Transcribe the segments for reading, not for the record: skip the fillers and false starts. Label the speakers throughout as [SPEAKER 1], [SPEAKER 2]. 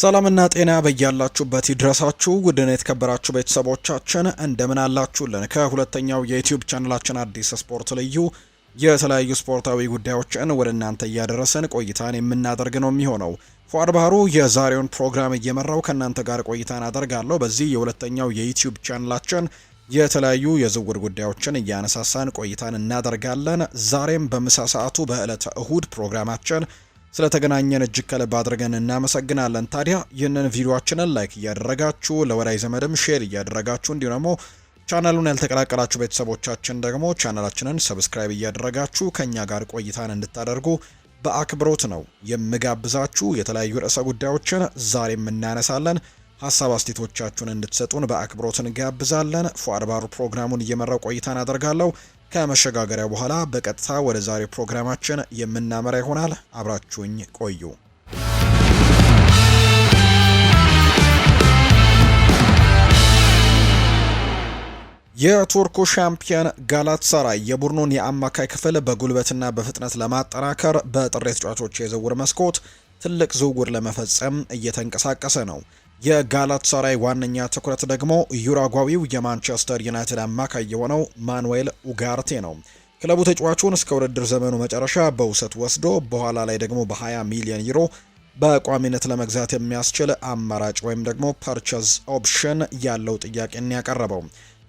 [SPEAKER 1] ሰላምና ጤና በያላችሁበት ይድረሳችሁ ውድና የተከበራችሁ ቤተሰቦቻችን እንደምን አላችሁልን? ከሁለተኛው የዩቲዩብ ቻናላችን አዲስ ስፖርት ልዩ የተለያዩ ስፖርታዊ ጉዳዮችን ወደ እናንተ እያደረሰን ቆይታን የምናደርግ ነው የሚሆነው። ፏድ ባህሩ የዛሬውን ፕሮግራም እየመራው ከእናንተ ጋር ቆይታን አደርጋለሁ። በዚህ የሁለተኛው የዩቲዩብ ቻናላችን የተለያዩ የዝውውር ጉዳዮችን እያነሳሳን ቆይታን እናደርጋለን። ዛሬም በምሳ ሰዓቱ በዕለተ እሁድ ፕሮግራማችን ስለተገናኘን እጅግ ከልብ አድርገን እናመሰግናለን። ታዲያ ይህንን ቪዲዮአችንን ላይክ እያደረጋችሁ ለወዳጅ ዘመድም ሼር እያደረጋችሁ እንዲሁ ደግሞ ቻናሉን ያልተቀላቀላችሁ ቤተሰቦቻችን ደግሞ ቻናላችንን ሰብስክራይብ እያደረጋችሁ ከኛ ጋር ቆይታን እንድታደርጉ በአክብሮት ነው የምጋብዛችሁ። የተለያዩ ርዕሰ ጉዳዮችን ዛሬም እናነሳለን። ሀሳብ አስተያየቶቻችሁን እንድትሰጡን በአክብሮት እንጋብዛለን። ፏድ ባህሩ ፕሮግራሙን እየመራው ቆይታን አደርጋለሁ። ከመሸጋገሪያ በኋላ በቀጥታ ወደ ዛሬ ፕሮግራማችን የምናመራ ይሆናል። አብራችሁኝ ቆዩ። የቱርኩ ሻምፒዮን ጋላታሳራይ የቡድኑን የአማካይ ክፍል በጉልበትና በፍጥነት ለማጠናከር በጥር ተጫዋቾች የዝውውር መስኮት ትልቅ ዝውውር ለመፈጸም እየተንቀሳቀሰ ነው። የጋላታሳራይ ዋነኛ ትኩረት ደግሞ ዩራጓዊው የማንቸስተር ዩናይትድ አማካይ የሆነው ማኑኤል ኡጋርቴ ነው። ክለቡ ተጫዋቹን እስከ ውድድር ዘመኑ መጨረሻ በውሰት ወስዶ በኋላ ላይ ደግሞ በ20 ሚሊዮን ዩሮ በቋሚነት ለመግዛት የሚያስችል አማራጭ ወይም ደግሞ ፐርቸዝ ኦፕሽን ያለው ጥያቄን ያቀረበው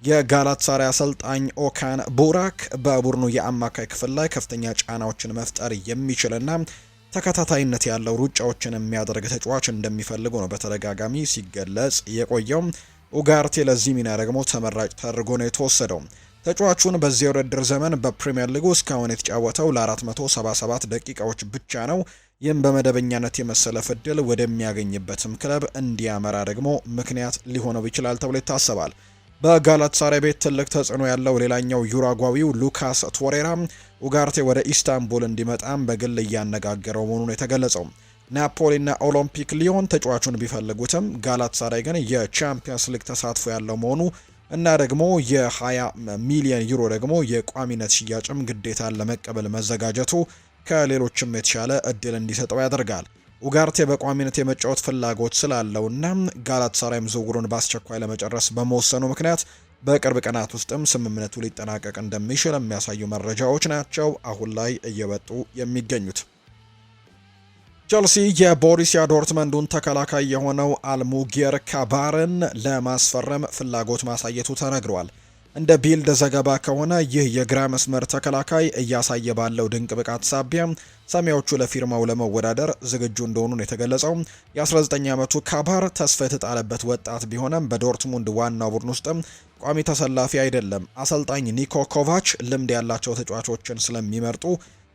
[SPEAKER 1] የጋላታሳራይ አሰልጣኝ ኦካን ቡራክ በቡድኑ የአማካይ ክፍል ላይ ከፍተኛ ጫናዎችን መፍጠር የሚችልና ተከታታይነት ያለው ሩጫዎችን የሚያደርግ ተጫዋች እንደሚፈልጉ ነው በተደጋጋሚ ሲገለጽ የቆየው። ኡጋርቴ ለዚህ ሚና ደግሞ ተመራጭ ተደርጎ ነው የተወሰደው። ተጫዋቹን በዚህ የውድድር ዘመን በፕሪሚየር ሊጉ እስካሁን የተጫወተው ለ477 ደቂቃዎች ብቻ ነው። ይህም በመደበኛነት የመሰለፍ ዕድል ወደሚያገኝበትም ክለብ እንዲያመራ ደግሞ ምክንያት ሊሆነው ይችላል ተብሎ ይታሰባል። በጋላታሳራይ ቤት ትልቅ ተጽዕኖ ያለው ሌላኛው ዩራጓዊው ሉካስ ቶሬራ ኡጋርቴ ወደ ኢስታንቡል እንዲመጣም በግል እያነጋገረው መሆኑን የተገለጸው። ናፖሊና ኦሎምፒክ ሊዮን ተጫዋቹን ቢፈልጉትም ጋላታሳራይ ግን የቻምፒየንስ ሊግ ተሳትፎ ያለው መሆኑ እና ደግሞ የ20 ሚሊዮን ዩሮ ደግሞ የቋሚነት ሽያጭም ግዴታን ለመቀበል መዘጋጀቱ ከሌሎችም የተሻለ እድል እንዲሰጠው ያደርጋል። ኡጋርቴ በቋሚነት የመጫወት ፍላጎት ስላለውና ጋላታሳራይም ዝውውሩን በአስቸኳይ ለመጨረስ በመወሰኑ ምክንያት በቅርብ ቀናት ውስጥም ስምምነቱ ሊጠናቀቅ እንደሚችል የሚያሳዩ መረጃዎች ናቸው አሁን ላይ እየወጡ የሚገኙት። ቸልሲ የቦሩሲያ ዶርትመንዱን ተከላካይ የሆነው አልሙጌር ካባርን ለማስፈረም ፍላጎት ማሳየቱ ተነግሯል። እንደ ቢልድ ዘገባ ከሆነ ይህ የግራ መስመር ተከላካይ እያሳየ ባለው ድንቅ ብቃት ሳቢያ ሰማያዊዎቹ ለፊርማው ለመወዳደር ዝግጁ እንደሆኑ ነው የተገለጸው። የ19 ዓመቱ ካባር ተስፋ የተጣለበት ወጣት ቢሆንም በዶርትሙንድ ዋናው ቡድን ውስጥም ቋሚ ተሰላፊ አይደለም። አሰልጣኝ ኒኮ ኮቫች ልምድ ያላቸው ተጫዋቾችን ስለሚመርጡ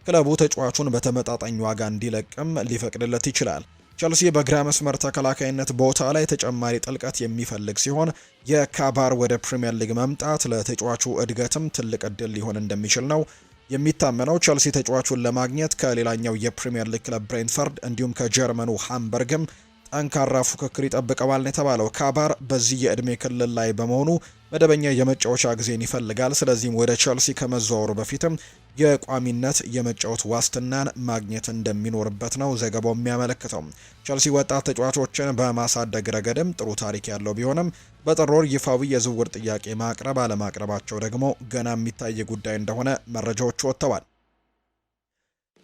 [SPEAKER 1] ክለቡ ተጫዋቹን በተመጣጣኝ ዋጋ እንዲለቅም ሊፈቅድለት ይችላል። ቸልሲ በግራ መስመር ተከላካይነት ቦታ ላይ ተጨማሪ ጥልቀት የሚፈልግ ሲሆን የካባር ወደ ፕሪሚየር ሊግ መምጣት ለተጫዋቹ እድገትም ትልቅ እድል ሊሆን እንደሚችል ነው የሚታመነው። ቸልሲ ተጫዋቹን ለማግኘት ከሌላኛው የፕሪሚየር ሊግ ክለብ ብሬንትፈርድ እንዲሁም ከጀርመኑ ሃምበርግም ጠንካራ ፉክክር ይጠብቀዋል ነው የተባለው። ካባር በዚህ የእድሜ ክልል ላይ በመሆኑ መደበኛ የመጫወቻ ጊዜን ይፈልጋል። ስለዚህም ወደ ቸልሲ ከመዘዋወሩ በፊትም የቋሚነት የመጫወት ዋስትናን ማግኘት እንደሚኖርበት ነው ዘገባው የሚያመለክተው። ቸልሲ ወጣት ተጫዋቾችን በማሳደግ ረገድም ጥሩ ታሪክ ያለው ቢሆንም በጥር ወር ይፋዊ የዝውውር ጥያቄ ማቅረብ አለማቅረባቸው ደግሞ ገና የሚታይ ጉዳይ እንደሆነ መረጃዎች ወጥተዋል።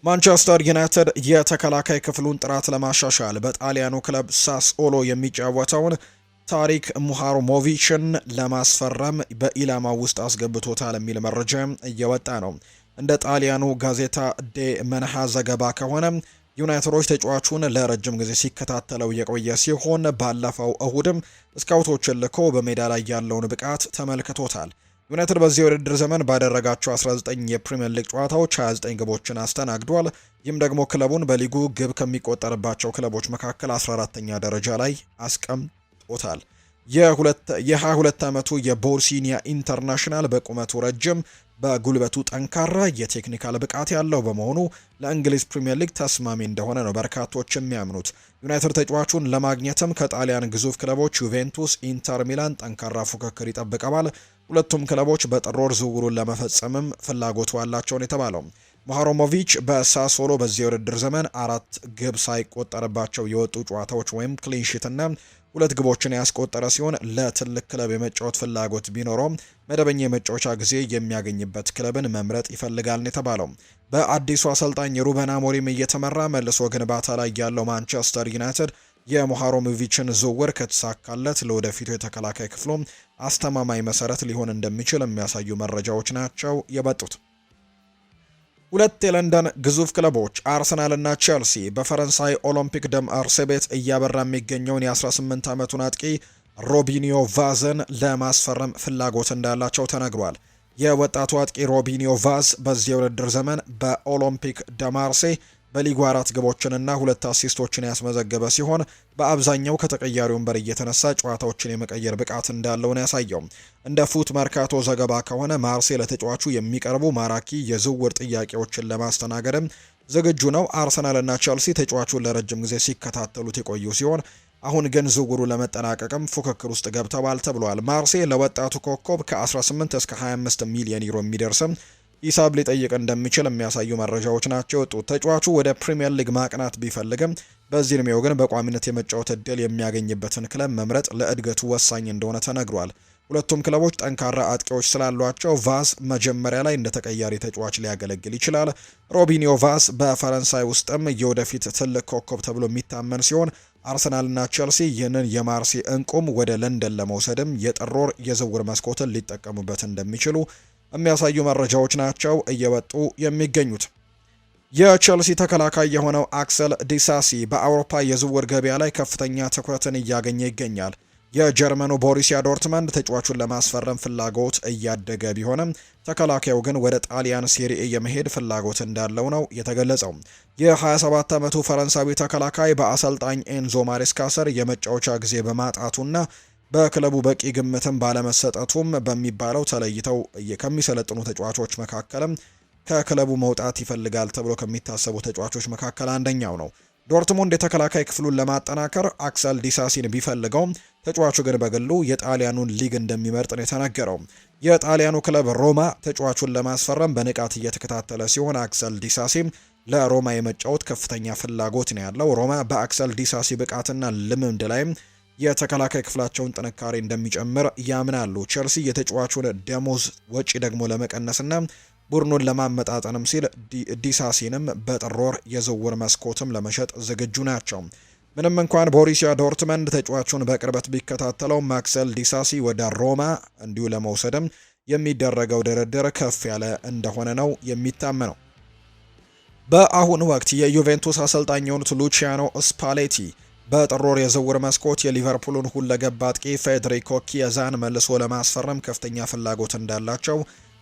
[SPEAKER 1] ማንቸስተር ዩናይትድ የተከላካይ ክፍሉን ጥራት ለማሻሻል በጣሊያኑ ክለብ ሳስኦሎ የሚጫወተውን ታሪክ ሙሃሮሞቪችን ለማስፈረም በኢላማ ውስጥ አስገብቶታል የሚል መረጃ እየወጣ ነው። እንደ ጣሊያኑ ጋዜታ ዴ መንሃ ዘገባ ከሆነ ዩናይትዶች ተጫዋቹን ለረጅም ጊዜ ሲከታተለው የቆየ ሲሆን ባለፈው እሁድም ስካውቶችን ልኮ በሜዳ ላይ ያለውን ብቃት ተመልክቶታል። ዩናይትድ በዚህ የውድድር ዘመን ባደረጋቸው 19 የፕሪሚየር ሊግ ጨዋታዎች 29 ግቦችን አስተናግዷል። ይህም ደግሞ ክለቡን በሊጉ ግብ ከሚቆጠርባቸው ክለቦች መካከል 14ኛ ደረጃ ላይ አስቀምጦታል። የ22 ዓመቱ የቦርሲኒያ ኢንተርናሽናል በቁመቱ ረጅም በጉልበቱ ጠንካራ፣ የቴክኒካል ብቃት ያለው በመሆኑ ለእንግሊዝ ፕሪምየር ሊግ ተስማሚ እንደሆነ ነው በርካቶች የሚያምኑት። ዩናይትድ ተጫዋቹን ለማግኘትም ከጣሊያን ግዙፍ ክለቦች ዩቬንቱስ፣ ኢንተር ሚላን ጠንካራ ፉክክር ይጠብቀዋል። ሁለቱም ክለቦች በጥር ወር ዝውውሩን ለመፈጸምም ፍላጎቱ አላቸውን የተባለው ማሃሮሞቪች በሳሶሎ በዚህ የውድድር ዘመን 4 ግብ ሳይቆጠርባቸው የወጡ ጨዋታዎች ወይም ክሊንሺትና 2 ግቦችን ያስቆጠረ ሲሆን ለትልቅ ክለብ የመጫወት ፍላጎት ቢኖረውም መደበኛ የመጫወቻ ጊዜ የሚያገኝበት ክለብን መምረጥ ይፈልጋል የተባለው በአዲሱ አሰልጣኝ ሩበን አሞሪም እየተመራ መልሶ ግንባታ ላይ ያለው ማንቸስተር ዩናይትድ የማሃሮሞቪችን ዝውውር ከተሳካለት ለወደፊቱ የተከላካይ ክፍሉ አስተማማኝ መሰረት ሊሆን እንደሚችል የሚያሳዩ መረጃዎች ናቸው የበጡት። ሁለት የለንደን ግዙፍ ክለቦች አርሰናል እና ቼልሲ በፈረንሳይ ኦሎምፒክ ደም አርሴ ቤት እያበራ የሚገኘውን የ18 ዓመቱን አጥቂ ሮቢኒዮ ቫዝን ለማስፈረም ፍላጎት እንዳላቸው ተነግሯል። የወጣቱ አጥቂ ሮቢኒዮ ቫዝ በዚህ የውድድር ዘመን በኦሎምፒክ ደማርሴ በሊጉ 4 ግቦችንና 2 አሲስቶችን ያስመዘገበ ሲሆን በአብዛኛው ከተቀያሪ ወንበር እየተነሳ ጨዋታዎችን የመቀየር ብቃት እንዳለው ነው ያሳየው። እንደ ፉት መርካቶ ዘገባ ከሆነ ማርሴ ለተጫዋቹ የሚቀርቡ ማራኪ የዝውውር ጥያቄዎችን ለማስተናገድም ዝግጁ ነው። አርሰናልና ቸልሲ ተጫዋቹን ለረጅም ጊዜ ሲከታተሉት የቆዩ ሲሆን አሁን ግን ዝውውሩ ለመጠናቀቅም ፉክክር ውስጥ ገብተዋል ተብሏል። ማርሴ ለወጣቱ ኮከብ ከ18 እስከ 25 ሚሊዮን ዩሮ የሚደርስም ሂሳብ ሊጠይቅ እንደሚችል የሚያሳዩ መረጃዎች ናቸው የወጡት። ተጫዋቹ ወደ ፕሪሚየር ሊግ ማቅናት ቢፈልግም በዚህ እድሜው ግን በቋሚነት የመጫወት እድል የሚያገኝበትን ክለብ መምረጥ ለእድገቱ ወሳኝ እንደሆነ ተነግሯል። ሁለቱም ክለቦች ጠንካራ አጥቂዎች ስላሏቸው ቫዝ መጀመሪያ ላይ እንደ ተቀያሪ ተጫዋች ሊያገለግል ይችላል። ሮቢኒዮ ቫዝ በፈረንሳይ ውስጥም የወደፊት ትልቅ ኮከብ ተብሎ የሚታመን ሲሆን አርሰናልና ቼልሲ ይህንን የማርሴ እንቁም ወደ ለንደን ለመውሰድም የጥር ወር የዝውውር መስኮትን ሊጠቀሙበት እንደሚችሉ የሚያሳዩ መረጃዎች ናቸው እየወጡ የሚገኙት። የቼልሲ ተከላካይ የሆነው አክሰል ዲሳሲ በአውሮፓ የዝውውር ገበያ ላይ ከፍተኛ ትኩረትን እያገኘ ይገኛል። የጀርመኑ ቦሩሲያ ዶርትመንድ ተጫዋቹን ለማስፈረም ፍላጎት እያደገ ቢሆንም ተከላካዩ ግን ወደ ጣሊያን ሴሪኤ የመሄድ ፍላጎት እንዳለው ነው የተገለጸው። የ27 ዓመቱ ፈረንሳዊ ተከላካይ በአሰልጣኝ ኤንዞ ማሬስካ ስር የመጫወቻ ጊዜ በማጣቱና በክለቡ በቂ ግምትም ባለመሰጠቱም በሚባለው ተለይተው ከሚሰለጥኑ ተጫዋቾች መካከልም ከክለቡ መውጣት ይፈልጋል ተብሎ ከሚታሰቡ ተጫዋቾች መካከል አንደኛው ነው። ዶርትሙንድ የተከላካይ ክፍሉን ለማጠናከር አክሰል ዲሳሲን ቢፈልገውም ተጫዋቹ ግን በግሉ የጣሊያኑን ሊግ እንደሚመርጥ ነው የተነገረው። የጣሊያኑ ክለብ ሮማ ተጫዋቹን ለማስፈረም በንቃት እየተከታተለ ሲሆን አክሰል ዲሳሲም ለሮማ የመጫወት ከፍተኛ ፍላጎት ነው ያለው። ሮማ በአክሰል ዲሳሲ ብቃትና ልምምድ ላይም የተከላካይ ክፍላቸውን ጥንካሬ እንደሚጨምር ያምናሉ። ቼልሲ የተጫዋቹን ደሞዝ ወጪ ደግሞ ለመቀነስና ቡድኑን ለማመጣጠንም ሲል ዲሳሲንም በጥር ወር የዝውውር መስኮትም ለመሸጥ ዝግጁ ናቸው። ምንም እንኳን ቦሩሲያ ዶርትመንድ ተጫዋቹን በቅርበት ቢከታተለው ማክሰል ዲሳሲ ወደ ሮማ እንዲሁ ለመውሰድም የሚደረገው ድርድር ከፍ ያለ እንደሆነ ነው የሚታመነው። በአሁኑ ወቅት የዩቬንቱስ አሰልጣኝ የሆኑት ሉቺያኖ ስፓሌቲ በጥር ወር የዝውውር መስኮት የሊቨርፑልን ሁለገብ አጥቂ ፌዴሪኮ ኪየዛን መልሶ ለማስፈረም ከፍተኛ ፍላጎት እንዳላቸው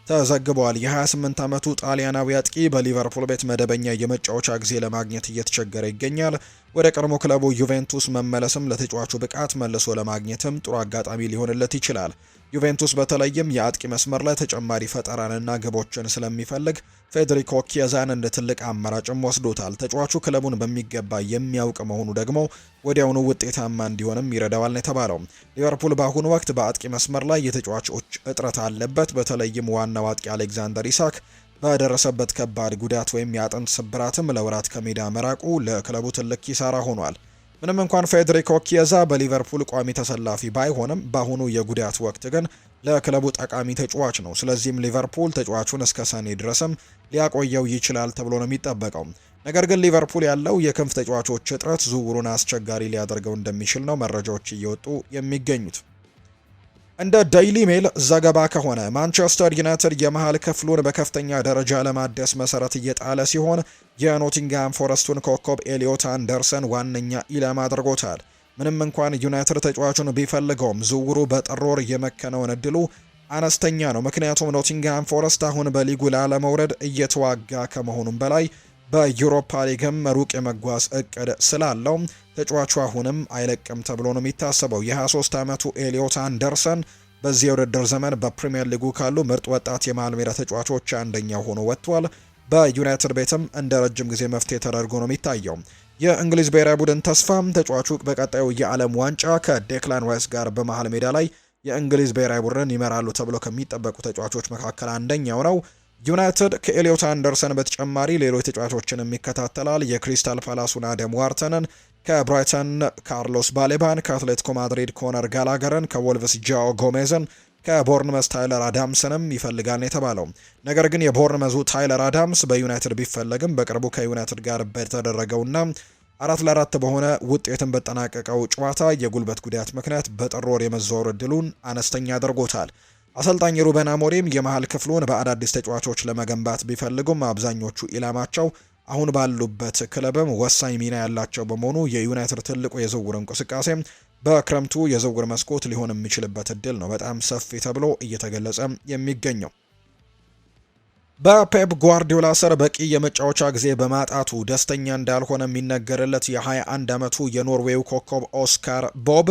[SPEAKER 1] ተዘግቧል። የ28 ዓመቱ ጣሊያናዊ አጥቂ በሊቨርፑል ቤት መደበኛ የመጫወቻ ጊዜ ለማግኘት እየተቸገረ ይገኛል። ወደ ቀድሞ ክለቡ ዩቬንቱስ መመለስም ለተጫዋቹ ብቃት መልሶ ለማግኘትም ጥሩ አጋጣሚ ሊሆንለት ይችላል። ዩቬንቱስ በተለይም የአጥቂ መስመር ላይ ተጨማሪ ፈጠራንና ግቦችን ስለሚፈልግ ፌዴሪኮ ኪየዛን እንደ ትልቅ አማራጭም ወስዶታል። ተጫዋቹ ክለቡን በሚገባ የሚያውቅ መሆኑ ደግሞ ወዲያውኑ ውጤታማ እንዲሆንም ይረዳዋል ነው የተባለው። ሊቨርፑል በአሁኑ ወቅት በአጥቂ መስመር ላይ የተጫዋቾች እጥረት አለበት። በተለይም ዋናው አጥቂ አሌክዛንደር ኢሳክ በደረሰበት ከባድ ጉዳት ወይም የአጥንት ስብራትም ለወራት ከሜዳ መራቁ ለክለቡ ትልቅ ኪሳራ ሆኗል። ምንም እንኳን ፌዴሪኮ ኪየዛ በሊቨርፑል ቋሚ ተሰላፊ ባይሆንም በአሁኑ የጉዳት ወቅት ግን ለክለቡ ጠቃሚ ተጫዋች ነው። ስለዚህም ሊቨርፑል ተጫዋቹን እስከ ሰኔ ድረስም ሊያቆየው ይችላል ተብሎ ነው የሚጠበቀው። ነገር ግን ሊቨርፑል ያለው የክንፍ ተጫዋቾች እጥረት ዝውውሩን አስቸጋሪ ሊያደርገው እንደሚችል ነው መረጃዎች እየወጡ የሚገኙት። እንደ ዴይሊ ሜል ዘገባ ከሆነ ማንቸስተር ዩናይትድ የመሃል ክፍሉን በከፍተኛ ደረጃ ለማደስ መሰረት እየጣለ ሲሆን የኖቲንግሃም ፎረስቱን ኮከብ ኤሊዮት አንደርሰን ዋነኛ ኢላማ አድርጎታል። ምንም እንኳን ዩናይትድ ተጫዋቹን ቢፈልገውም ዝውውሩ በጥር ወር የመከናወን እድሉ አነስተኛ ነው። ምክንያቱም ኖቲንግሃም ፎረስት አሁን በሊጉ ላለመውረድ እየተዋጋ ከመሆኑም በላይ በዩሮፓ ሊግም ሩቅ የመጓዝ እቅድ ስላለው ተጫዋቹ አሁንም አይለቅም ተብሎ ነው የሚታሰበው። የ23 ዓመቱ ኤሊዮት አንደርሰን በዚህ የውድድር ዘመን በፕሪሚየር ሊጉ ካሉ ምርጥ ወጣት የመሃል ሜዳ ተጫዋቾች አንደኛው ሆኖ ወጥቷል። በዩናይትድ ቤትም እንደ ረጅም ጊዜ መፍትሄ ተደርጎ ነው የሚታየው። የእንግሊዝ ብሔራዊ ቡድን ተስፋ ተጫዋቹ በቀጣዩ የዓለም ዋንጫ ከዴክላን ራይስ ጋር በመሃል ሜዳ ላይ የእንግሊዝ ብሔራዊ ቡድንን ይመራሉ ተብሎ ከሚጠበቁ ተጫዋቾች መካከል አንደኛው ነው። ዩናይትድ ከኤሊዮት አንደርሰን በተጨማሪ ሌሎች ተጫዋቾችን ይከታተላል። የክሪስታል ፓላሱን አደም ዋርተንን፣ ከብራይተን ካርሎስ ባሌባን፣ ከአትሌቲኮ ማድሪድ ኮነር ጋላገርን፣ ከወልቭስ ጃኦ ጎሜዝን፣ ከቦርንመዝ ታይለር አዳምስንም ይፈልጋል የተባለው። ነገር ግን የቦርንመዙ ታይለር አዳምስ በዩናይትድ ቢፈለግም በቅርቡ ከዩናይትድ ጋር በተደረገውና 4-4 በሆነ ውጤትን በጠናቀቀው ጨዋታ የጉልበት ጉዳት ምክንያት በጥር ወር የመዘዋወር እድሉን አነስተኛ አድርጎታል። አሰልጣኝ ሩበን አሞሪም የመሃል ክፍሉን በአዳዲስ ተጫዋቾች ለመገንባት ቢፈልጉም አብዛኞቹ ኢላማቸው አሁን ባሉበት ክለብም ወሳኝ ሚና ያላቸው በመሆኑ የዩናይትድ ትልቁ የዝውውር እንቅስቃሴ በክረምቱ የዝውውር መስኮት ሊሆን የሚችልበት እድል ነው በጣም ሰፊ ተብሎ እየተገለጸ የሚገኘው። በፔፕ ጓርዲዮላ ስር በቂ የመጫወቻ ጊዜ በማጣቱ ደስተኛ እንዳልሆነ የሚነገርለት የ21 ዓመቱ የኖርዌው ኮከብ ኦስካር ቦብ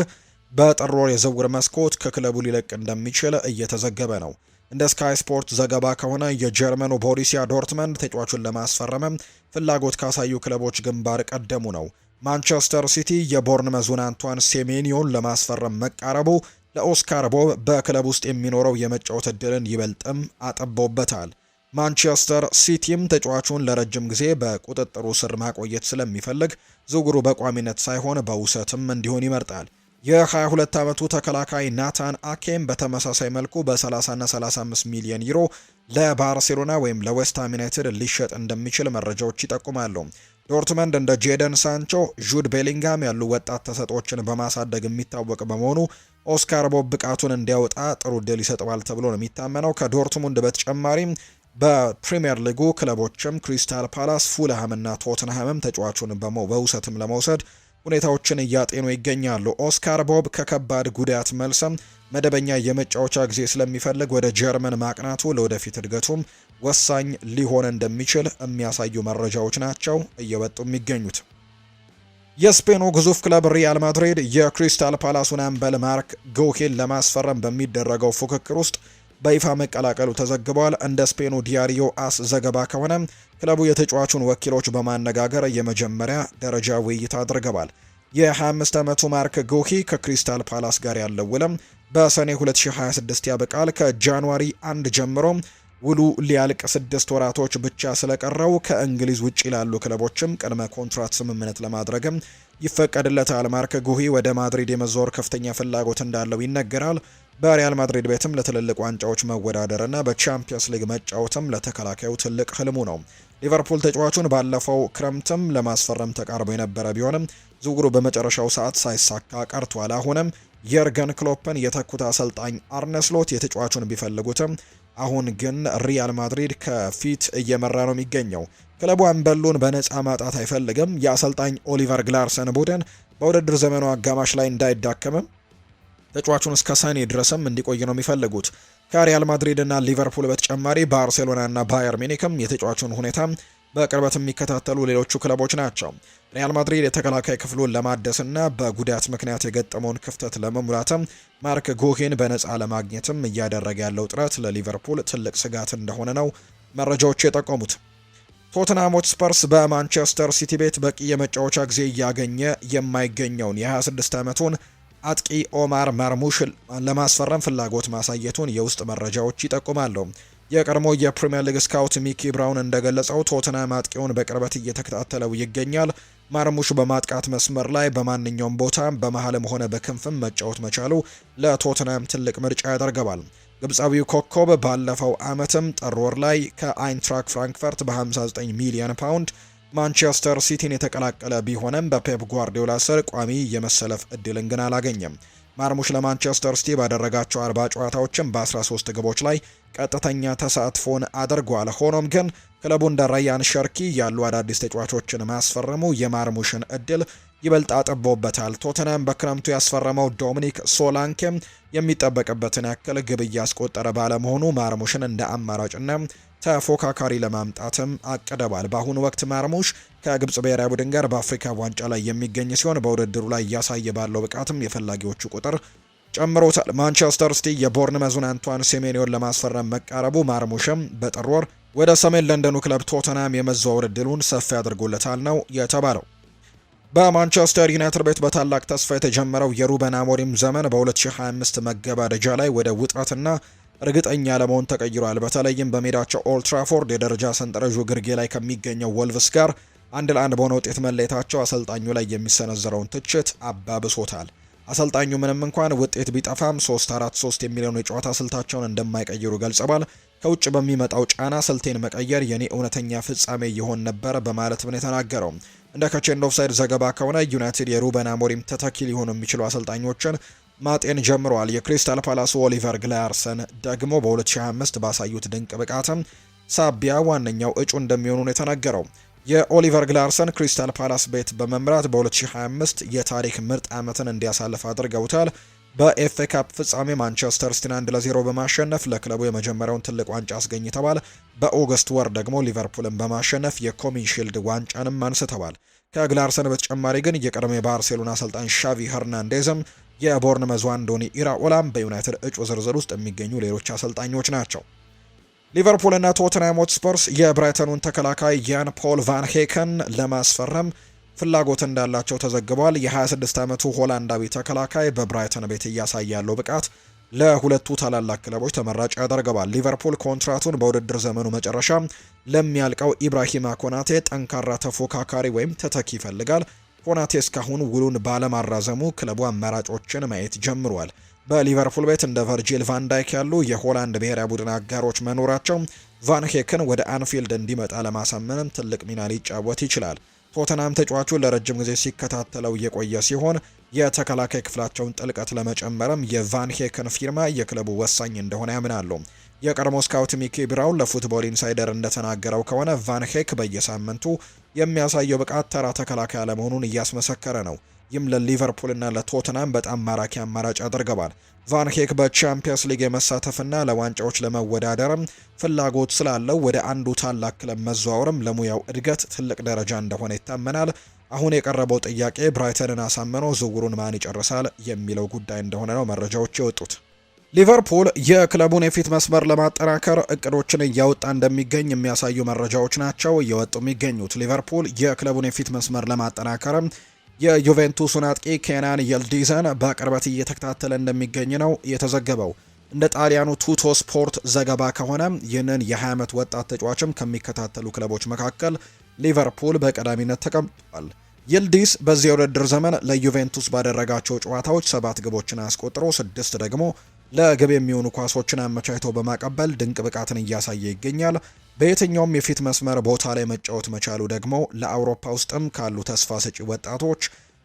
[SPEAKER 1] በጥር ወር የዝውውር መስኮት ከክለቡ ሊለቅ እንደሚችል እየተዘገበ ነው። እንደ ስካይ ስፖርት ዘገባ ከሆነ የጀርመኑ ቦሩሲያ ዶርትመንድ ተጫዋቹን ለማስፈረም ፍላጎት ካሳዩ ክለቦች ግንባር ቀደሙ ነው። ማንቸስተር ሲቲ የቦርንመዙን አንቷን ሴሜኒዮን ለማስፈረም መቃረቡ ለኦስካር ቦብ በክለብ ውስጥ የሚኖረው የመጫወት እድልን ይበልጥም አጠቦበታል። ማንቸስተር ሲቲም ተጫዋቹን ለረጅም ጊዜ በቁጥጥሩ ስር ማቆየት ስለሚፈልግ ዝውውሩ በቋሚነት ሳይሆን በውሰትም እንዲሆን ይመርጣል። የ22 ዓመቱ ተከላካይ ናታን አኬም በተመሳሳይ መልኩ በ30 እና 35 ሚሊዮን ዩሮ ለባርሴሎና ወይም ለዌስትሃም ዩናይትድ ሊሸጥ እንደሚችል መረጃዎች ይጠቁማሉ። ዶርትመንድ እንደ ጄደን ሳንቾ፣ ጁድ ቤሊንጋም ያሉ ወጣት ተሰጥኦችን በማሳደግ የሚታወቅ በመሆኑ ኦስካር ቦብ ብቃቱን እንዲያወጣ ጥሩ እድል ይሰጠዋል ተብሎ ነው የሚታመነው። ከዶርትሙንድ በተጨማሪም በፕሪሚየር ሊጉ ክለቦችም ክሪስታል ፓላስ፣ ፉልሃም እና ቶትንሃምም ተጫዋቹን በውሰትም ለመውሰድ ሁኔታዎችን እያጤኑ ይገኛሉ። ኦስካር ቦብ ከከባድ ጉዳት መልሰም መደበኛ የመጫወቻ ጊዜ ስለሚፈልግ ወደ ጀርመን ማቅናቱ ለወደፊት እድገቱም ወሳኝ ሊሆን እንደሚችል የሚያሳዩ መረጃዎች ናቸው እየወጡ የሚገኙት። የስፔኑ ግዙፍ ክለብ ሪያል ማድሪድ የክሪስታል ፓላሱን አምበል ማርክ ጎሄን ለማስፈረም በሚደረገው ፉክክር ውስጥ በይፋ መቀላቀሉ ተዘግቧል። እንደ ስፔኑ ዲያሪዮ አስ ዘገባ ከሆነ ክለቡ የተጫዋቹን ወኪሎች በማነጋገር የመጀመሪያ ደረጃ ውይይት አድርገዋል። የ25 ዓመቱ ማርክ ጎሂ ከክሪስታል ፓላስ ጋር ያለው ውልም በሰኔ 2026 ያበቃል። ከጃንዋሪ 1 ጀምሮ ውሉ ሊያልቅ 6 ወራቶች ብቻ ስለቀረው ከእንግሊዝ ውጭ ላሉ ክለቦችም ቅድመ ኮንትራት ስምምነት ለማድረግም ይፈቀድለታል። ማርክ ጎሂ ወደ ማድሪድ የመዞር ከፍተኛ ፍላጎት እንዳለው ይነገራል። በሪያል ማድሪድ ቤትም ለትልልቅ ዋንጫዎች መወዳደርና በቻምፒየንስ ሊግ መጫወትም ለተከላካዩ ትልቅ ህልሙ ነው። ሊቨርፑል ተጫዋቹን ባለፈው ክረምትም ለማስፈረም ተቃርቦ የነበረ ቢሆንም ዝውውሩ በመጨረሻው ሰዓት ሳይሳካ ቀርቷል። አሁንም የርገን ክሎፕን የተኩት አሰልጣኝ አርነ ስሎት የተጫዋቹን ቢፈልጉትም አሁን ግን ሪያል ማድሪድ ከፊት እየመራ ነው የሚገኘው። ክለቡ አምበሉን በነፃ ማጣት አይፈልግም። የአሰልጣኝ ኦሊቨር ግላርሰን ቡድን በውድድር ዘመኑ አጋማሽ ላይ እንዳይዳከምም ተጫዋቹን እስከ ሰኔ ድረስም እንዲቆይ ነው የሚፈልጉት። ከሪያል ማድሪድ እና ሊቨርፑል በተጨማሪ ባርሴሎና እና ባየር ሚኒክም የተጫዋቹን ሁኔታ በቅርበት የሚከታተሉ ሌሎቹ ክለቦች ናቸው። ሪያል ማድሪድ የተከላካይ ክፍሉን ለማደስና በጉዳት ምክንያት የገጠመውን ክፍተት ለመሙላትም ማርክ ጎሄን በነፃ ለማግኘትም እያደረገ ያለው ጥረት ለሊቨርፑል ትልቅ ስጋት እንደሆነ ነው መረጃዎች የጠቆሙት። ቶተንሃም ሆትስፐርስ በማንቸስተር ሲቲ ቤት በቂ የመጫወቻ ጊዜ እያገኘ የማይገኘውን የ26 ዓመቱን አጥቂ ኦማር ማርሙሽን ለማስፈረም ፍላጎት ማሳየቱን የውስጥ መረጃዎች ይጠቁማሉ። የቀድሞ የፕሪሚየር ሊግ ስካውት ሚኪ ብራውን እንደገለጸው ቶተንሃም አጥቂውን በቅርበት እየተከታተለው ይገኛል። ማርሙሽ በማጥቃት መስመር ላይ በማንኛውም ቦታ በመሃልም ሆነ በክንፍም መጫወት መቻሉ ለቶተንሃም ትልቅ ምርጫ ያደርገዋል። ግብፃዊው ኮከብ ባለፈው ዓመትም ጥር ወር ላይ ከአይንትራክ ፍራንክፈርት በ59 ሚሊዮን ፓውንድ ማንቸስተር ሲቲን የተቀላቀለ ቢሆንም በፔፕ ጓርዲዮላ ስር ቋሚ የመሰለፍ እድልን ግን አላገኘም። ማርሙሽ ለማንቸስተር ሲቲ ባደረጋቸው 40 ጨዋታዎችም በ13 ግቦች ላይ ቀጥተኛ ተሳትፎን አድርጓል። ሆኖም ግን ክለቡ እንደ ራያን ሸርኪ ያሉ አዳዲስ ተጫዋቾችን ማስፈረሙ የማርሙሽን እድል ይበልጥ አጥቦበታል። ቶተንሃም በክረምቱ ያስፈረመው ዶሚኒክ ሶላንኬም የሚጠበቅበትን ያክል ግብ እያስቆጠረ ባለመሆኑ ማርሙሽን እንደ አማራጭና ተፎካካሪ ለማምጣትም አቅደዋል። በአሁኑ ወቅት ማርሙሽ ከግብጽ ብሔራዊ ቡድን ጋር በአፍሪካ ዋንጫ ላይ የሚገኝ ሲሆን በውድድሩ ላይ እያሳየ ባለው ብቃትም የፈላጊዎቹ ቁጥር ጨምሮታል። ማንቸስተር ሲቲ የቦርንመዙን አንቷን ሴሜኒዮን ለማስፈረም መቃረቡ ማርሙሽም በጥር ወር ወደ ሰሜን ለንደኑ ክለብ ቶተናም የመዘዋወር ዕድሉን ሰፊ አድርጎለታል ነው የተባለው። በማንቸስተር ዩናይትድ ቤት በታላቅ ተስፋ የተጀመረው የሩበን አሞሪም ዘመን በ2025 መገባደጃ ላይ ወደ ውጥረትና እርግጠኛ ለመሆን ተቀይሯል። በተለይም በሜዳቸው ኦልድ ትራፎርድ የደረጃ ሰንጠረዡ ግርጌ ላይ ከሚገኘው ወልቭስ ጋር 1-1 በሆነ ውጤት መለየታቸው አሰልጣኙ ላይ የሚሰነዘረውን ትችት አባብሶታል። አሰልጣኙ ምንም እንኳን ውጤት ቢጠፋም 3-4-3 የሚለውን የጨዋታ ስልታቸውን እንደማይቀይሩ ገልጸዋል። ከውጭ በሚመጣው ጫና ስልቴን መቀየር የኔ እውነተኛ ፍጻሜ ይሆን ነበር በማለት ነው የተናገረው። እንደ ከቼንድ ኦፍሳይድ ዘገባ ከሆነ ዩናይትድ የሩበን አሞሪም ተተኪ ሊሆኑ የሚችሉ አሰልጣኞችን ማጤን ጀምረዋል። የክሪስታል ፓላሱ ኦሊቨር ግላየርሰን ደግሞ በ2025 ባሳዩት ድንቅ ብቃትም ሳቢያ ዋነኛው እጩ እንደሚሆኑ ነው የተነገረው። የኦሊቨር ግላየርሰን ክሪስታል ፓላስ ቤት በመምራት በ2025 የታሪክ ምርጥ ዓመትን እንዲያሳልፍ አድርገውታል። በኤፍኤ ካፕ ፍጻሜ ማንቸስተር ሲቲን 1-0 በማሸነፍ ለክለቡ የመጀመሪያውን ትልቅ ዋንጫ አስገኝተዋል። በኦገስት ወር ደግሞ ሊቨርፑልን በማሸነፍ የኮሚንሺልድ ዋንጫንም አንስተዋል። ከግላየርሰን በተጨማሪ ግን የቀድሞ የባርሴሎና አሰልጣኝ ሻቪ ሄርናንዴዝም የቦርንመዙ አንዶኒ ኢራኦላም በዩናይትድ እጩ ዝርዝር ውስጥ የሚገኙ ሌሎች አሰልጣኞች ናቸው። ሊቨርፑልና ቶተንሃም ሆትስፐርስ የብራይተኑን ተከላካይ ያን ፖል ቫን ሄከን ለማስፈረም ፍላጎት እንዳላቸው ተዘግቧል። የ26 ዓመቱ ሆላንዳዊ ተከላካይ በብራይተን ቤት እያሳየ ያለው ብቃት ለሁለቱ ታላላቅ ክለቦች ተመራጭ ያደርገዋል። ሊቨርፑል ኮንትራቱን በውድድር ዘመኑ መጨረሻ ለሚያልቀው ኢብራሂማ ኮናቴ ጠንካራ ተፎካካሪ ወይም ተተኪ ይፈልጋል። ኮናቴ እስካሁን ውሉን ባለማራዘሙ ክለቡ አማራጮችን ማየት ጀምሯል። በሊቨርፑል ቤት እንደ ቨርጂል ቫን ዳይክ ያሉ የሆላንድ ብሔራዊ ቡድን አጋሮች መኖራቸው ቫን ሄክን ወደ አንፊልድ እንዲመጣ ለማሳመንም ትልቅ ሚና ሊጫወት ይችላል። ቶተናም ተጫዋቹን ለረጅም ጊዜ ሲከታተለው የቆየ ሲሆን የተከላካይ ክፍላቸውን ጥልቀት ለመጨመርም የቫን ሄክን ፊርማ የክለቡ ወሳኝ እንደሆነ ያምናሉ። የቀድሞ ስካውት ሚኪ ብራውን ለፉትቦል ኢንሳይደር እንደተናገረው ከሆነ ቫን ሄክ በየሳምንቱ የሚያሳየው ብቃት ተራ ተከላካይ አለመሆኑን እያስመሰከረ ነው። ይህም ለሊቨርፑልና ለቶተናም በጣም ማራኪ አማራጭ ያደርገዋል። ቫን ሄክ በቻምፒየንስ ሊግ የመሳተፍና ለዋንጫዎች ለመወዳደርም ፍላጎት ስላለው ወደ አንዱ ታላቅ ክለብ መዘዋወርም ለሙያው እድገት ትልቅ ደረጃ እንደሆነ ይታመናል። አሁን የቀረበው ጥያቄ ብራይተንን አሳምኖ ዝውውሩን ማን ይጨርሳል የሚለው ጉዳይ እንደሆነ ነው መረጃዎች የወጡት። ሊቨርፑል የክለቡን የፊት መስመር ለማጠናከር እቅዶችን እያወጣ እንደሚገኝ የሚያሳዩ መረጃዎች ናቸው እየወጡ የሚገኙት። ሊቨርፑል የክለቡን የፊት መስመር ለማጠናከርም የዩቬንቱስን አጥቂ ኬናን የልዲዘን በቅርበት እየተከታተለ እንደሚገኝ ነው የተዘገበው። እንደ ጣሊያኑ ቱቶ ስፖርት ዘገባ ከሆነ ይህንን የ20 ዓመት ወጣት ተጫዋችም ከሚከታተሉ ክለቦች መካከል ሊቨርፑል በቀዳሚነት ተቀምጧል። ይልዲዝ በዚህ የውድድር ዘመን ለዩቬንቱስ ባደረጋቸው ጨዋታዎች 7 ግቦችን አስቆጥሮ 6 ደግሞ ለግብ የሚሆኑ ኳሶችን አመቻችቶ በማቀበል ድንቅ ብቃትን እያሳየ ይገኛል። በየትኛውም የፊት መስመር ቦታ ላይ መጫወት መቻሉ ደግሞ ለአውሮፓ ውስጥም ካሉ ተስፋ ሰጪ ወጣቶች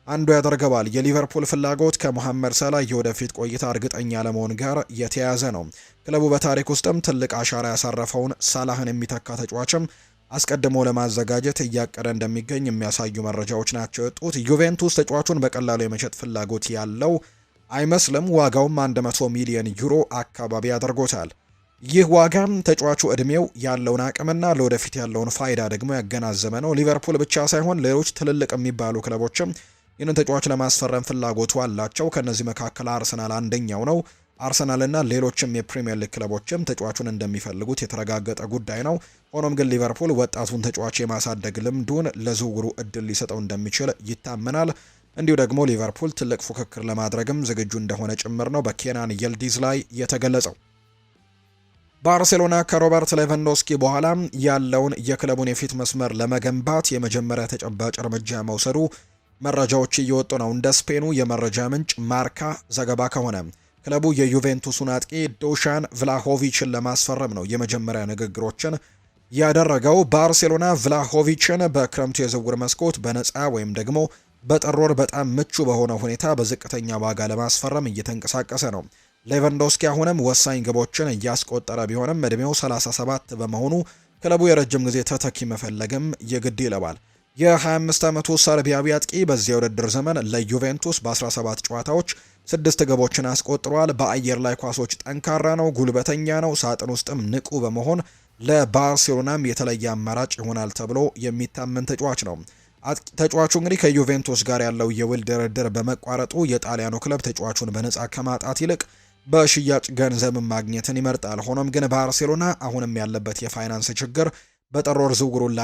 [SPEAKER 1] አንዱ ያደርገዋል። የሊቨርፑል ፍላጎት ከሞሐመድ ሰላ የወደፊት ቆይታ እርግጠኛ ለመሆን ጋር የተያያዘ ነው። ክለቡ በታሪክ ውስጥም ትልቅ አሻራ ያሳረፈውን ሳላህን የሚተካ ተጫዋችም አስቀድሞ ለማዘጋጀት እያቀደ እንደሚገኝ የሚያሳዩ መረጃዎች ናቸው የወጡት። ዩቬንቱስ ተጫዋቹን በቀላሉ የመሸጥ ፍላጎት ያለው አይመስልም። ዋጋውም 100 ሚሊዮን ዩሮ አካባቢ ያደርጎታል። ይህ ዋጋም ተጫዋቹ እድሜው ያለውን አቅምና ለወደፊት ያለውን ፋይዳ ደግሞ ያገናዘበ ነው። ሊቨርፑል ብቻ ሳይሆን ሌሎች ትልልቅ የሚባሉ ክለቦችም ይህንን ተጫዋች ለማስፈረም ፍላጎቱ አላቸው። ከነዚህ መካከል አርሰናል አንደኛው ነው። አርሰናልና ሌሎችም የፕሪሚየር ሊግ ክለቦችም ተጫዋቹን እንደሚፈልጉት የተረጋገጠ ጉዳይ ነው። ሆኖም ግን ሊቨርፑል ወጣቱን ተጫዋች የማሳደግ ልምዱን ለዝውውሩ እድል ሊሰጠው እንደሚችል ይታመናል። እንዲሁ ደግሞ ሊቨርፑል ትልቅ ፉክክር ለማድረግም ዝግጁ እንደሆነ ጭምር ነው በኬናን የልዲዝ ላይ የተገለጸው። ባርሴሎና ከሮበርት ሌቫንዶስኪ በኋላ ያለውን የክለቡን የፊት መስመር ለመገንባት የመጀመሪያ ተጨባጭ እርምጃ መውሰዱ መረጃዎች እየወጡ ነው። እንደ ስፔኑ የመረጃ ምንጭ ማርካ ዘገባ ከሆነ ክለቡ የዩቬንቱስን አጥቂ ዱሻን ቭላሆቪችን ለማስፈረም ነው የመጀመሪያ ንግግሮችን ያደረገው። ባርሴሎና ቭላሆቪችን በክረምቱ የዝውውር መስኮት በነፃ ወይም ደግሞ በጥር ወር በጣም ምቹ በሆነ ሁኔታ በዝቅተኛ ዋጋ ለማስፈረም እየተንቀሳቀሰ ነው። ሌቫንዶስኪ አሁንም ወሳኝ ግቦችን እያስቆጠረ ቢሆንም እድሜው 37 በመሆኑ ክለቡ የረጅም ጊዜ ተተኪ መፈለግም የግድ ይለዋል። የ25 ዓመቱ ሰርቢያዊ አጥቂ በዚህ የውድድር ዘመን ለዩቬንቱስ በ17 ጨዋታዎች 6 ግቦችን አስቆጥሯል። በአየር ላይ ኳሶች ጠንካራ ነው፣ ጉልበተኛ ነው፣ ሳጥን ውስጥም ንቁ በመሆን ለባርሴሎናም የተለየ አማራጭ ይሆናል ተብሎ የሚታመን ተጫዋች ነው። ተጫዋቹ እንግዲህ ከዩቬንቱስ ጋር ያለው የውል ድርድር በመቋረጡ የጣሊያኑ ክለብ ተጫዋቹን በነፃ ከማጣት ይልቅ በሽያጭ ገንዘብ ማግኘትን ይመርጣል። ሆኖም ግን ባርሴሎና አሁንም ያለበት የፋይናንስ ችግር በጥር ወር ዝውውሩን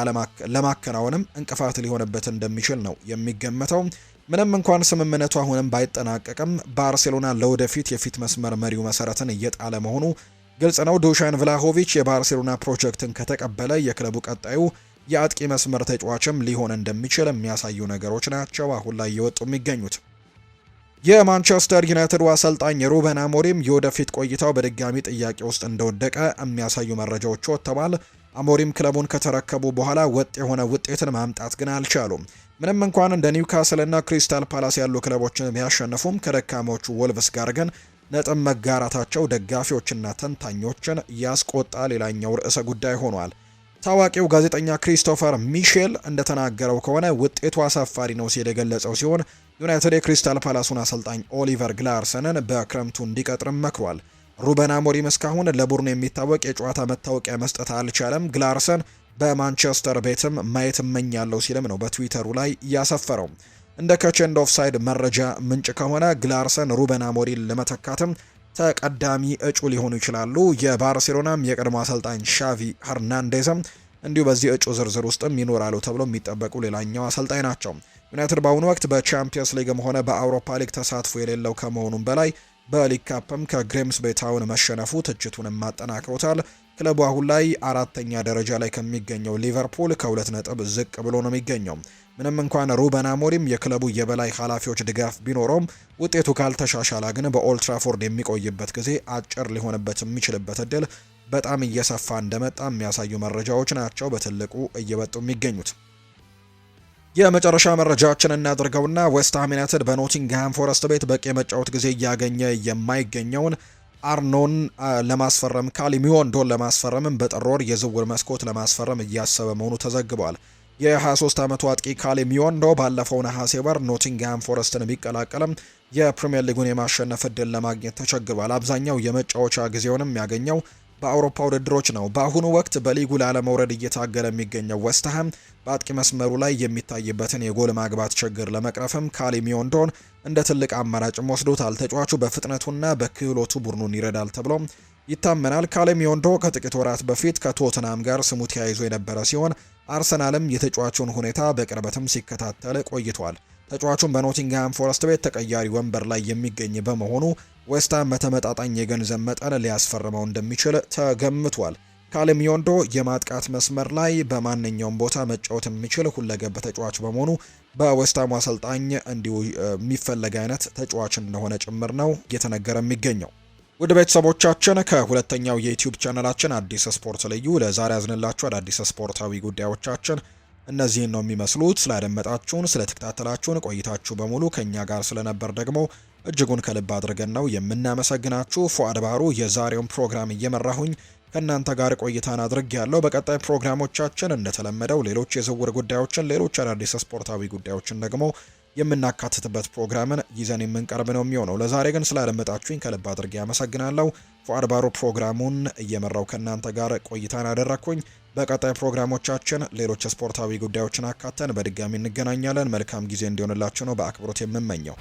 [SPEAKER 1] ለማከናወንም እንቅፋት ሊሆንበት እንደሚችል ነው የሚገመተው። ምንም እንኳን ስምምነቱ አሁንም ባይጠናቀቅም ባርሴሎና ለወደፊት የፊት መስመር መሪው መሰረትን እየጣለ መሆኑ ግልጽ ነው። ዱሻን ቭላሆቪች የባርሴሎና ፕሮጀክትን ከተቀበለ የክለቡ ቀጣዩ የአጥቂ መስመር ተጫዋችም ሊሆን እንደሚችል የሚያሳዩ ነገሮች ናቸው አሁን ላይ እየወጡ የሚገኙት። የማንቸስተር ዩናይትድ አሰልጣኝ ሩበን አሞሪም የወደፊት ቆይታው በድጋሚ ጥያቄ ውስጥ እንደወደቀ የሚያሳዩ መረጃዎች ወጥተዋል። አሞሪም ክለቡን ከተረከቡ በኋላ ወጥ የሆነ ውጤትን ማምጣት ግን አልቻሉም። ምንም እንኳን እንደ ኒውካስል እና ክሪስታል ፓላስ ያሉ ክለቦችን ቢያሸንፉም ከደካሞቹ ወልቭስ ጋር ግን ነጥብ መጋራታቸው ደጋፊዎችና ተንታኞችን ያስቆጣ ሌላኛው ርዕሰ ጉዳይ ሆኗል። ታዋቂው ጋዜጠኛ ክሪስቶፈር ሚሼል እንደተናገረው ከሆነ ውጤቱ አሳፋሪ ነው ሲል የገለጸው ሲሆን ዩናይትድ የክሪስታል ፓላሱን አሰልጣኝ ኦሊቨር ግላርሰንን በክረምቱ እንዲቀጥርም መክሯል። ሩበን አሞሪም እስካሁን ለቡድኑ የሚታወቅ የጨዋታ መታወቂያ መስጠት አልቻለም። ግላርሰን በማንቸስተር ቤትም ማየት እመኛለሁ ሲልም ነው በትዊተሩ ላይ ያሰፈረው። እንደ ከቼንድ ኦፍሳይድ መረጃ ምንጭ ከሆነ ግላርሰን ሩበን አሞሪም ለመተካትም ተቀዳሚ እጩ ሊሆኑ ይችላሉ። የባርሴሎናም የቀድሞ አሰልጣኝ ሻቪ ሄርናንዴዝም እንዲሁ በዚህ እጩ ዝርዝር ውስጥም ይኖራሉ ተብሎ የሚጠበቁ ሌላኛው አሰልጣኝ ናቸው። ዩናይትድ በአሁኑ ወቅት በቻምፒየንስ ሊግም ሆነ በአውሮፓ ሊግ ተሳትፎ የሌለው ከመሆኑም በላይ በሊግ ካፕም ከግሬምስቤ ታውን መሸነፉ ትችቱንም አጠናክሮታል። ክለቡ አሁን ላይ 4ኛ ደረጃ ላይ ከሚገኘው ሊቨርፑል ከ2 ነጥብ ዝቅ ብሎ ነው የሚገኘው። ምንም እንኳን ሩበን አሞሪም የክለቡ የበላይ ኃላፊዎች ድጋፍ ቢኖረውም ውጤቱ ካልተሻሻለ ግን በኦልትራፎርድ የሚቆይበት ጊዜ አጭር ሊሆንበት የሚችልበት እድል በጣም እየሰፋ እንደመጣ የሚያሳዩ መረጃዎች ናቸው በትልቁ እየወጡ የሚገኙት። የመጨረሻ መረጃችን እናድርገውና ዌስትሃም ዩናይትድ በኖቲንግሃም ፎረስት ቤት በቂ የመጫወት ጊዜ እያገኘ የማይገኘውን አርኖን ለማስፈረም ካሊሚዮንዶን ለማስፈረምም በጥር ወር የዝውውር መስኮት ለማስፈረም እያሰበ መሆኑ ተዘግቧል። የ23 ዓመቱ አጥቂ ካሊሚዮንዶ ባለፈው ነሐሴ ወር ኖቲንግሃም ፎረስትን ቢቀላቀልም የፕሪሚየር ሊጉን የማሸነፍ እድል ለማግኘት ተቸግሯል። አብዛኛው የመጫወቻ ጊዜውንም ያገኘው በአውሮፓ ውድድሮች ነው። በአሁኑ ወቅት በሊጉ ላለመውረድ እየታገለ የሚገኘው ዌስትሃም በአጥቂ መስመሩ ላይ የሚታይበትን የጎል ማግባት ችግር ለመቅረፍም ካሊሚዮንዶን እንደ ትልቅ አማራጭም ወስዶታል። ተጫዋቹ በፍጥነቱና በክህሎቱ ቡድኑን ይረዳል ተብሎ ይታመናል። ካሊሚዮንዶ ከጥቂት ወራት በፊት ከቶትናም ጋር ስሙ ተያይዞ የነበረ ሲሆን አርሰናልም የተጫዋቹን ሁኔታ በቅርበትም ሲከታተል ቆይቷል። ተጫዋቹን በኖቲንግሃም ፎረስት ቤት ተቀያሪ ወንበር ላይ የሚገኝ በመሆኑ ዌስትሃም በተመጣጣኝ የገንዘብ መጠን ሊያስፈርመው እንደሚችል ተገምቷል። ካሊሚዮንዶ የማጥቃት መስመር ላይ በማንኛውም ቦታ መጫወት የሚችል ሁለገብ ተጫዋች በመሆኑ በዌስትሃም አሰልጣኝ እንዲሁ የሚፈለግ አይነት ተጫዋች እንደሆነ ጭምር ነው እየተነገረ የሚገኘው። ውድ ቤተሰቦቻችን ከሁለተኛው የዩቲዩብ ቻናላችን አዲስ ስፖርት ልዩ ለዛሬ ያዝንላችሁ አዳዲስ ስፖርታዊ ጉዳዮቻችን እነዚህን ነው የሚመስሉት። ስላደመጣችሁን፣ ስለተከታተላችሁን ቆይታችሁ በሙሉ ከኛ ጋር ስለነበር ደግሞ እጅጉን ከልብ አድርገን ነው የምናመሰግናችሁ። ፉአድ ባህሩ የዛሬውን ፕሮግራም እየመራሁኝ ከእናንተ ጋር ቆይታን አድርግ ያለው። በቀጣይ ፕሮግራሞቻችን እንደተለመደው ሌሎች የዝውውር ጉዳዮችን፣ ሌሎች አዳዲስ ስፖርታዊ ጉዳዮችን ደግሞ የምናካትትበት ፕሮግራምን ይዘን የምንቀርብ ነው የሚሆነው። ለዛሬ ግን ስላደመጣችሁኝ ከልብ አድርጌ ያመሰግናለሁ። ፉአድ ባህሩ ፕሮግራሙን እየመራው ከእናንተ ጋር ቆይታን አደረግኩኝ። በቀጣይ ፕሮግራሞቻችን ሌሎች ስፖርታዊ ጉዳዮችን አካተን በድጋሚ እንገናኛለን። መልካም ጊዜ እንዲሆንላችሁ ነው በአክብሮት የምመኘው።